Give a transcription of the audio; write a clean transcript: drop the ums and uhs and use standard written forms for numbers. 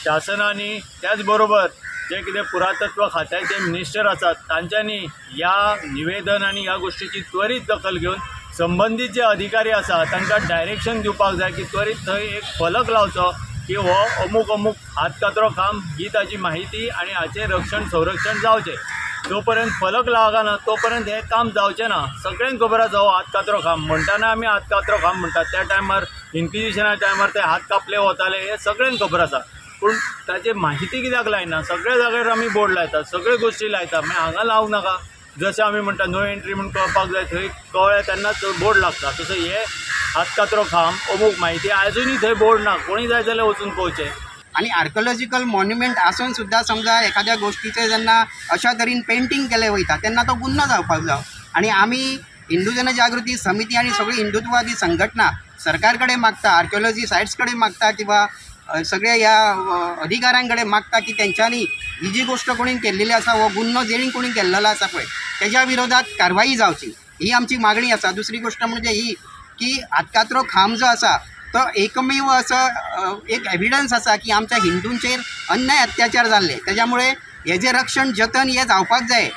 शासनाने त्याचबरोबर जे कितें पुरातत्व खात्याचे मिनिस्टर आसात तांच्यांनी या निवेदन आनी ह्या गोष्टीची त्वरित दखल घेवन संबंधित जे अधिकारी आसा तांकां डायरेक्शन दिवपाक जाय की त्वरित थंय एक फलक लावचो की हो अमूक अमूक हातकातरो काम ही ताची माहिती आनी हाचें रक्षण संरक्षण जावचें। जोपर्यंत फलक लागना तोपर्यंत हें काम जावचें ना। सगळ्यांक खबर आसा हो हातकातरो काम म्हणटाना आमी हातकातरो काम म्हणटात, त्या टायमार इन्क्विजिशना टायमार ते हात कापले वताले हे सगळ्यांक खबर आसा, पूण ताची माहिती कित्याक लायना? सगळे जाग्यार आमी बोर्ड लायतात, सगळे गोश्टी लायतात, मागीर हांगा लावूं नाका। जशें आमी म्हणटा नो एंट्री म्हणून कळपाक जाय, थंय कळ्ळें तेन्नाच बोर्ड लागता, तसो हे हातकातरो काम अमूक माहिती आजुनूय थंय बोर्ड ना, कोणी जाय जाल्यार वचून पळोवचें। आणि आर्किओलॉजिकल मॉन्युमेंट आसून सुद्धा समजा एखाद्या गोष्टीचे जेन्ना अशा तरेन पेंटिंग केले वयता तेन्ना तो गुन्हो जावपाक जाय। आणि आमी हिंदू जनजागृती समिती आणि सगळी हिंदुत्ववादी संघटना सरकार कडेन मागता, आर्किओलॉजी सायट्स कडेन मागता किंवा सगळ्या ह्या अधिकाऱ्यांकडे मागता की त्यांच्यानी ही जी गोष्ट कोणी केल्लेली आसा हो गुन्हो जेणी कोणी केल्लेलो आसा पळय त्याच्या विरोधात कारवाई जावची ही आमची मागणी आसा। दुसरी गोष्ट म्हणजे ही की हातकातरो खांब जो आसा तो एकमेव असं एक एविडन्स आसा की आमच्या हिंदूंचेर अन्याय अत्याचार जाल्ले, त्याच्यामुळे हेजे रक्षण जतन हे जावपाक जाय।